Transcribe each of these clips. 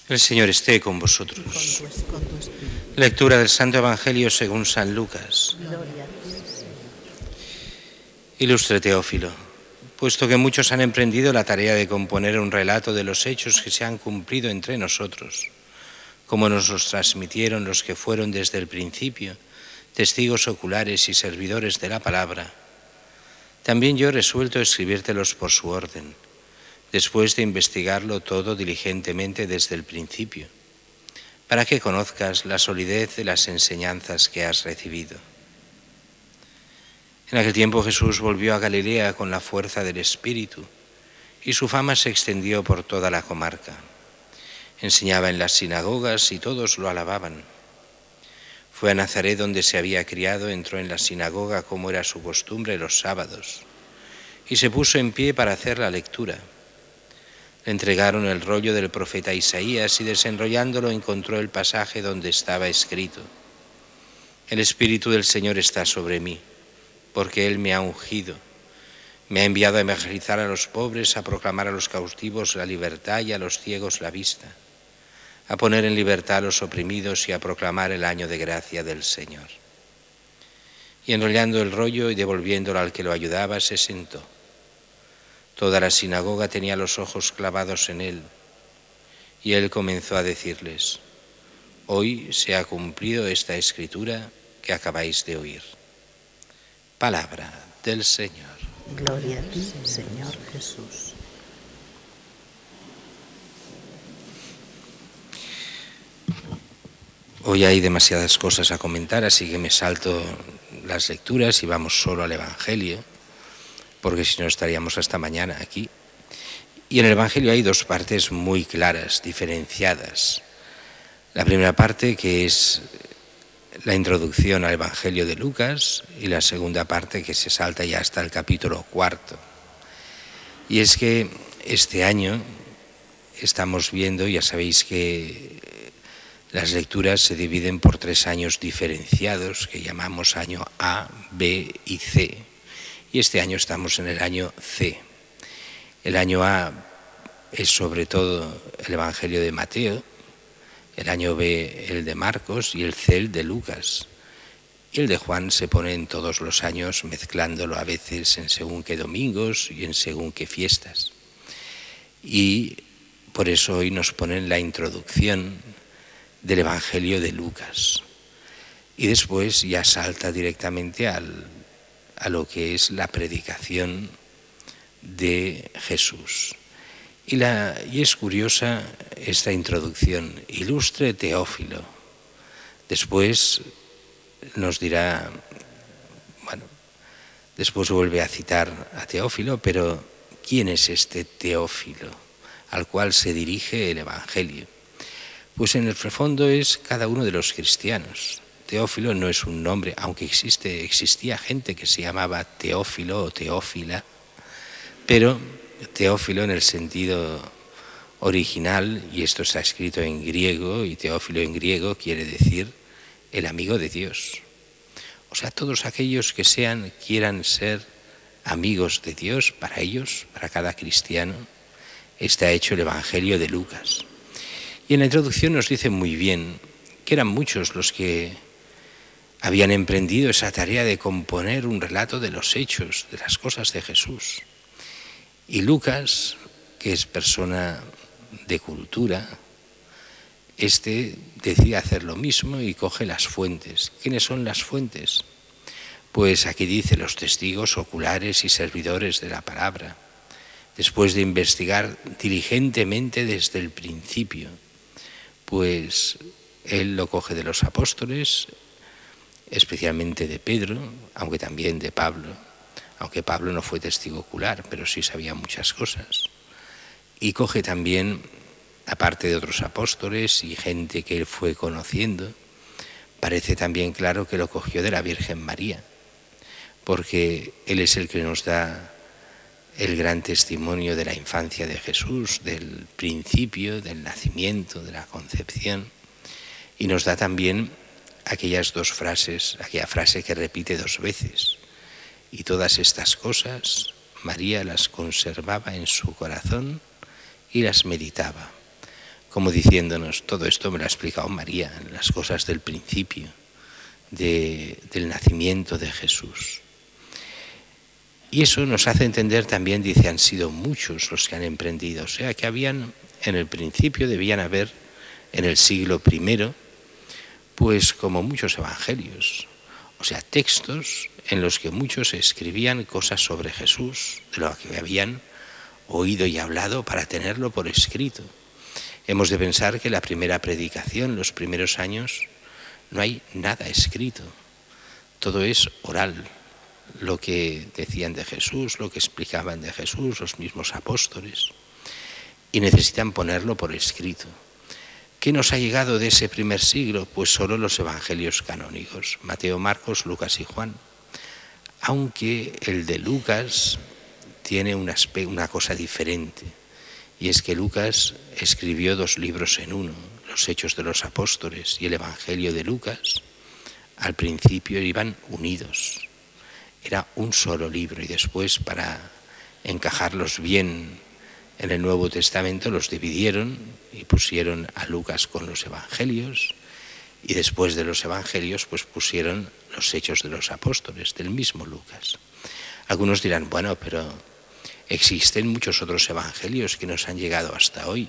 El Señor esté con vosotros. Lectura del Santo Evangelio según San Lucas. Ilustre Teófilo, puesto que muchos han emprendido la tarea de componer un relato de los hechos que se han cumplido entre nosotros, como nos los transmitieron los que fueron desde el principio, testigos oculares y servidores de la palabra, también yo he resuelto escribírtelos por su orden, después de investigarlo todo diligentemente desde el principio, para que conozcas la solidez de las enseñanzas que has recibido. En aquel tiempo Jesús volvió a Galilea con la fuerza del Espíritu, y su fama se extendió por toda la comarca. Enseñaba en las sinagogas y todos lo alababan. Fue a Nazaret, donde se había criado, entró en la sinagoga como era su costumbre los sábados, y se puso en pie para hacer la lectura. Le entregaron el rollo del profeta Isaías y desenrollándolo encontró el pasaje donde estaba escrito: El Espíritu del Señor está sobre mí, porque Él me ha ungido. Me ha enviado a evangelizar a los pobres, a proclamar a los cautivos la libertad y a los ciegos la vista, a poner en libertad a los oprimidos y a proclamar el año de gracia del Señor. Y enrollando el rollo y devolviéndolo al que lo ayudaba, se sentó. Toda la sinagoga tenía los ojos clavados en él, y él comenzó a decirles: Hoy se ha cumplido esta escritura que acabáis de oír. Palabra del Señor. Gloria a ti, Señor Jesús. Hoy hay demasiadas cosas a comentar, así que me salto las lecturas y vamos solo al Evangelio, porque si no estaríamos hasta mañana aquí. Y en el Evangelio hay dos partes muy claras, diferenciadas. La primera parte, que es la introducción al Evangelio de Lucas, y la segunda parte, que se salta ya hasta el capítulo 4. Y es que este año estamos viendo, ya sabéis que las lecturas se dividen por 3 años diferenciados, que llamamos año A, B y C. Y este año estamos en el año C. El año A es sobre todo el Evangelio de Mateo, el año B el de Marcos y el C el de Lucas. Y el de Juan se pone en todos los años, mezclándolo a veces en según qué domingos y en según qué fiestas. Y por eso hoy nos ponen la introducción del Evangelio de Lucas. Y después ya salta directamente a lo que es la predicación de Jesús. Y es curiosa esta introducción: Ilustre Teófilo. Después nos dirá, bueno, después vuelve a citar a Teófilo, pero ¿quién es este Teófilo al cual se dirige el Evangelio? Pues en el fondo es cada uno de los cristianos. Teófilo no es un nombre, aunque existía gente que se llamaba Teófilo o Teófila, pero Teófilo en el sentido original, y esto está escrito en griego, y Teófilo en griego quiere decir el amigo de Dios. O sea, todos aquellos que quieran ser amigos de Dios, para ellos, para cada cristiano, está hecho el Evangelio de Lucas. Y en la introducción nos dice muy bien que eran muchos los que habían emprendido esa tarea de componer un relato de los hechos, de las cosas de Jesús. Y Lucas, que es persona de cultura, decide hacer lo mismo y coge las fuentes. ¿Quiénes son las fuentes? Pues aquí dice: los testigos oculares y servidores de la palabra. Después de investigar diligentemente desde el principio, pues él lo coge de los apóstoles, especialmente de Pedro, aunque también de Pablo, aunque Pablo no fue testigo ocular, pero sí sabía muchas cosas. Y coge también, aparte de otros apóstoles y gente que él fue conociendo, parece también claro que lo cogió de la Virgen María, porque él es el que nos da el gran testimonio de la infancia de Jesús, del principio, del nacimiento, de la concepción, y nos da también aquellas dos frases, aquella frase que repite 2 veces: y todas estas cosas María las conservaba en su corazón y las meditaba, como diciéndonos, todo esto me lo ha explicado María, las cosas del principio, del nacimiento de Jesús. Y eso nos hace entender también, dice, han sido muchos los que han emprendido, o sea que habían, en el principio debían haber, en el siglo I, pues como muchos evangelios, o sea, textos en los que muchos escribían cosas sobre Jesús, de lo que habían oído y hablado para tenerlo por escrito. Hemos de pensar que la primera predicación, los primeros años, no hay nada escrito, todo es oral, lo que decían de Jesús, lo que explicaban de Jesús, los mismos apóstoles, y necesitan ponerlo por escrito. ¿Qué nos ha llegado de ese primer siglo? Pues solo los evangelios canónicos, Mateo, Marcos, Lucas y Juan, aunque el de Lucas tiene una cosa diferente, y es que Lucas escribió 2 libros en uno, los Hechos de los Apóstoles y el Evangelio de Lucas. Al principio iban unidos, era un solo libro, y después, para encajarlos bien en el Nuevo Testamento, los dividieron y pusieron a Lucas con los Evangelios, y después de los Evangelios pues pusieron los Hechos de los Apóstoles, del mismo Lucas. Algunos dirán, bueno, pero existen muchos otros evangelios que nos han llegado hasta hoy,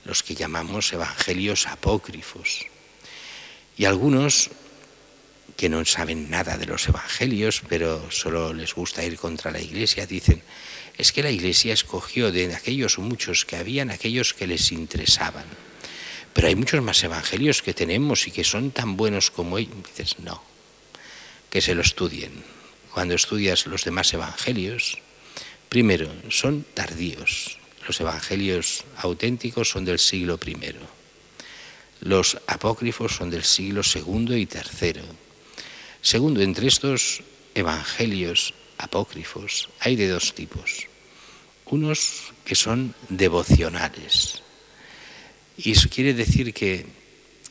los que llamamos evangelios apócrifos. Y algunos que no saben nada de los evangelios, pero solo les gusta ir contra la Iglesia, dicen, es que la Iglesia escogió de aquellos muchos que habían, aquellos que les interesaban. Pero hay muchos más evangelios que tenemos y que son tan buenos como ellos. Dices, no, que se lo estudien. Cuando estudias los demás evangelios, primero, son tardíos. Los evangelios auténticos son del siglo I. Los apócrifos son del siglo II y III. Segundo, entre estos evangelios apócrifos hay de 2 tipos. Unos que son devocionales. Y eso quiere decir que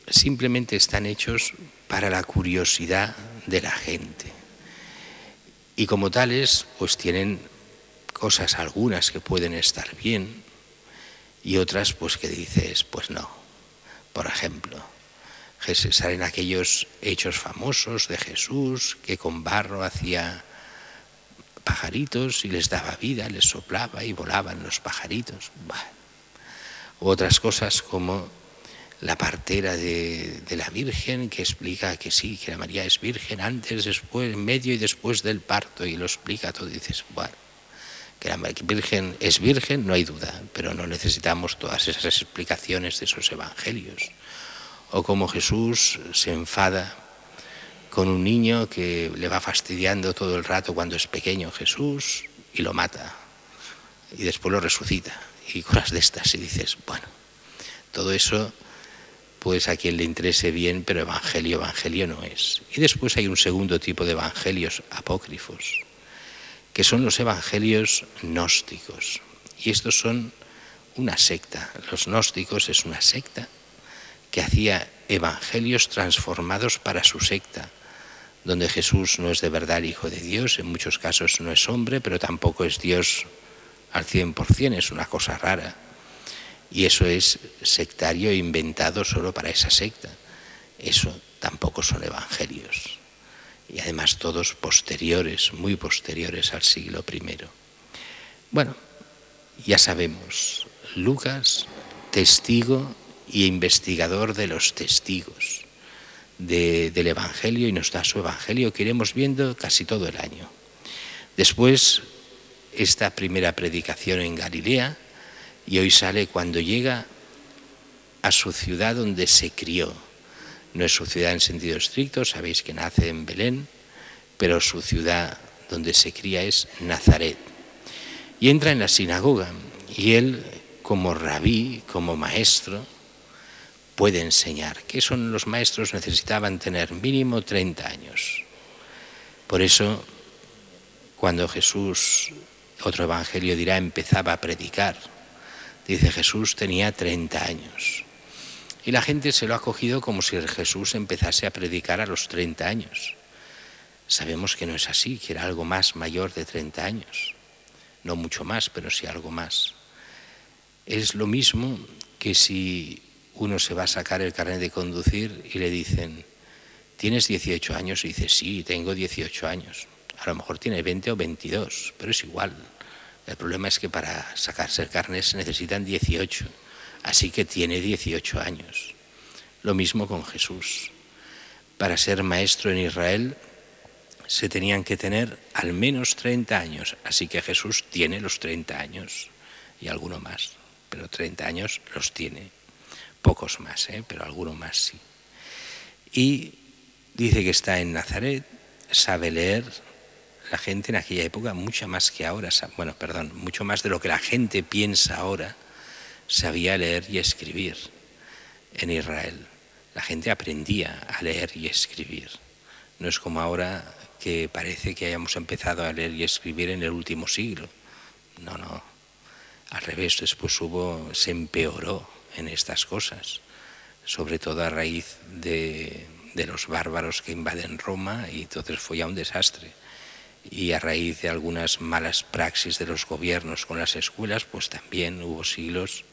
simplemente están hechos para la curiosidad de la gente. Y como tales, pues tienen cosas algunas que pueden estar bien y otras pues que dices, pues no. Por ejemplo, salen aquellos hechos famosos de Jesús que con barro hacía pajaritos y les daba vida, les soplaba y volaban los pajaritos. Bueno. Otras cosas como la partera de la Virgen, que explica que sí, que la María es virgen antes, después, en medio y después del parto, y lo explica todo. Y dices, bueno, que la Virgen es virgen, no hay duda, pero no necesitamos todas esas explicaciones de esos evangelios. O como Jesús se enfada con un niño que le va fastidiando todo el rato cuando es pequeño, Jesús, y lo mata, y después lo resucita, y cosas de estas, y dices, bueno, todo eso, pues a quien le interese bien, pero evangelio no es. Y después hay un segundo tipo de evangelios apócrifos, que son los evangelios gnósticos, y estos son una secta. Los gnósticos es una secta que hacía evangelios transformados para su secta, donde Jesús no es de verdad Hijo de Dios, en muchos casos no es hombre, pero tampoco es Dios al 100%, es una cosa rara. Y eso es sectario, inventado solo para esa secta. Eso tampoco son evangelios. Y además todos posteriores, muy posteriores al siglo I. Bueno, ya sabemos, Lucas, testigo y investigador de los testigos del Evangelio, y nos da su Evangelio que iremos viendo casi todo el año. Después, esta primera predicación en Galilea, y hoy sale cuando llega a su ciudad donde se crió. No es su ciudad en sentido estricto, sabéis que nace en Belén, pero su ciudad donde se cría es Nazaret. Y entra en la sinagoga, y él, como rabí, como maestro, puede enseñar. ¿Qué son los maestros? Necesitaban tener mínimo 30 años. Por eso, cuando Jesús, otro evangelio dirá, empezaba a predicar, dice Jesús tenía 30 años. Y la gente se lo ha cogido como si Jesús empezase a predicar a los 30 años. Sabemos que no es así, que era algo más mayor de 30 años. No mucho más, pero sí algo más. Es lo mismo que si uno se va a sacar el carnet de conducir y le dicen, ¿tienes 18 años? Y dice, sí, tengo 18 años. A lo mejor tiene 20 o 22, pero es igual. El problema es que para sacarse el carnet se necesitan 18, así que tiene 18 años. Lo mismo con Jesús. Para ser maestro en Israel se tenían que tener al menos 30 años, así que Jesús tiene los 30 años y alguno más, pero 30 años los tiene. Pocos más, pero alguno más sí. Y dice que está en Nazaret, sabe leer. La gente en aquella época, mucho más que ahora, mucho más de lo que la gente piensa ahora, sabía leer y escribir en Israel. La gente aprendía a leer y escribir. No es como ahora que parece que hayamos empezado a leer y escribir en el último siglo. No. Al revés, después se empeoró en estas cosas, sobre todo a raíz de los bárbaros que invaden Roma, y entonces fue ya un desastre. Y a raíz de algunas malas praxis de los gobiernos con las escuelas, pues también hubo siglos,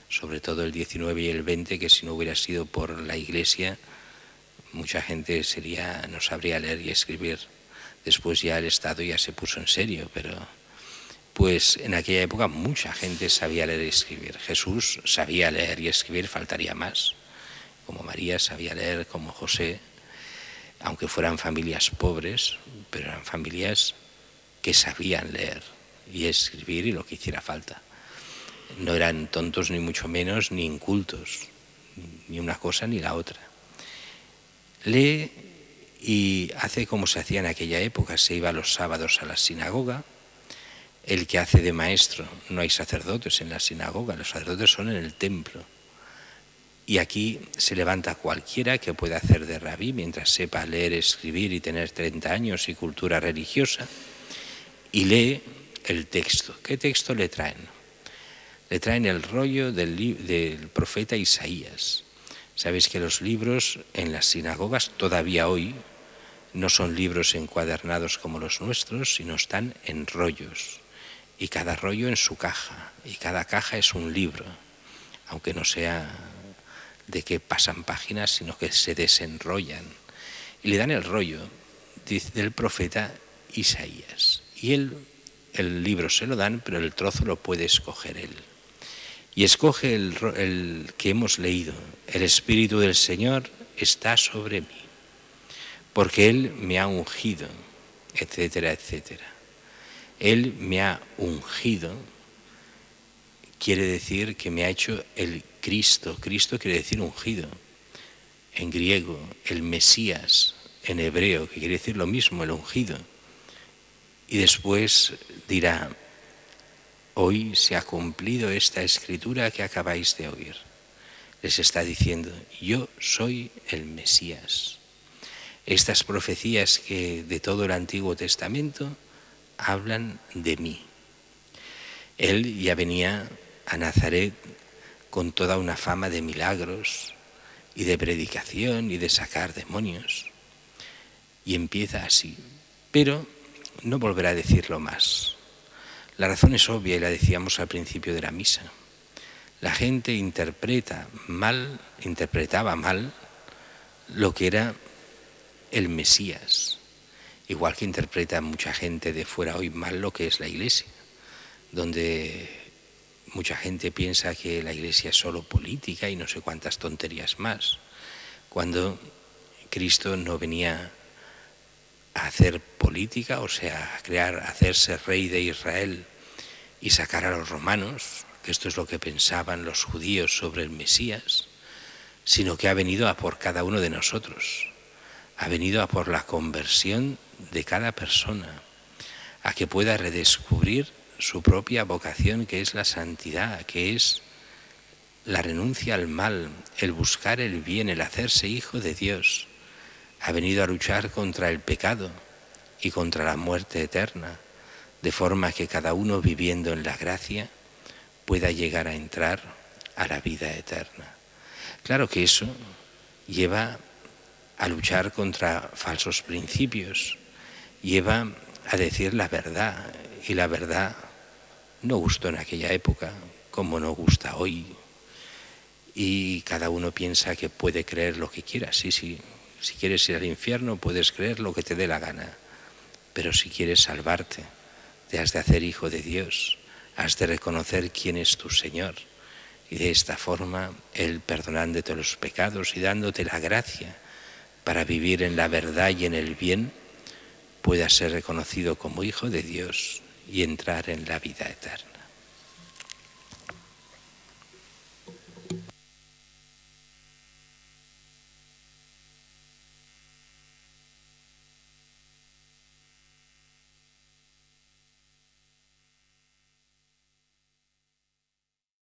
sobre todo el 19 y el 20, que si no hubiera sido por la Iglesia, mucha gente no sabría leer y escribir. Después ya el Estado ya se puso en serio, pero pues en aquella época mucha gente sabía leer y escribir. Jesús sabía leer y escribir, faltaría más. Como María sabía leer, como José, aunque fueran familias pobres, pero eran familias que sabían leer y escribir y lo que hiciera falta. No eran tontos ni mucho menos, ni incultos, ni una cosa ni la otra. Lee y hace como se hacía en aquella época, se iba los sábados a la sinagoga. El que hace de maestro, no hay sacerdotes en la sinagoga, los sacerdotes son en el templo. Y aquí se levanta cualquiera que pueda hacer de rabí mientras sepa leer, escribir y tener 30 años y cultura religiosa, y lee el texto. ¿Qué texto le traen? Le traen el rollo del profeta Isaías. Sabéis que los libros en las sinagogas todavía hoy no son libros encuadernados como los nuestros, sino están en rollos, y cada rollo en su caja, y cada caja es un libro, aunque no sea de que pasan páginas, sino que se desenrollan. Y le dan el rollo del profeta Isaías. Y el libro se lo dan, pero el trozo lo puede escoger él. Y escoge el que hemos leído. El Espíritu del Señor está sobre mí, porque Él me ha ungido, etcétera, etcétera. Él me ha ungido, quiere decir que me ha hecho el Cristo. Cristo quiere decir ungido. En griego, el Mesías, en hebreo, que quiere decir lo mismo, el ungido. Y después dirá, hoy se ha cumplido esta escritura que acabáis de oír. Les está diciendo, yo soy el Mesías. Estas profecías que de todo el Antiguo Testamento hablan de mí. Él ya venía a Nazaret con toda una fama de milagros y de predicación y de sacar demonios. Y empieza así, pero no volverá a decirlo más. La razón es obvia y la decíamos al principio de la misa. La gente interpretaba mal lo que era el Mesías, igual que interpreta mucha gente de fuera hoy mal lo que es la Iglesia, donde mucha gente piensa que la Iglesia es solo política y no sé cuántas tonterías más, cuando Cristo no venía a hacer política, o sea, a hacerse rey de Israel y sacar a los romanos, que esto es lo que pensaban los judíos sobre el Mesías, sino que ha venido a por cada uno de nosotros, ha venido a por la conversión de cada persona, a que pueda redescubrir su propia vocación, que es la santidad, que es la renuncia al mal, el buscar el bien, el hacerse hijo de Dios. Ha venido a luchar contra el pecado y contra la muerte eterna, de forma que cada uno viviendo en la gracia pueda llegar a entrar a la vida eterna. Claro que eso lleva a luchar contra falsos principios, lleva a decir la verdad, y la verdad no gustó en aquella época como no gusta hoy. y cada uno piensa que puede creer lo que quiera. Sí, sí, si quieres ir al infierno puedes creer lo que te dé la gana, pero si quieres salvarte, te has de hacer hijo de Dios, has de reconocer quién es tu Señor, y de esta forma Él, perdonándote los pecados y dándote la gracia para vivir en la verdad y en el bien, pueda ser reconocido como hijo de Dios y entrar en la vida eterna.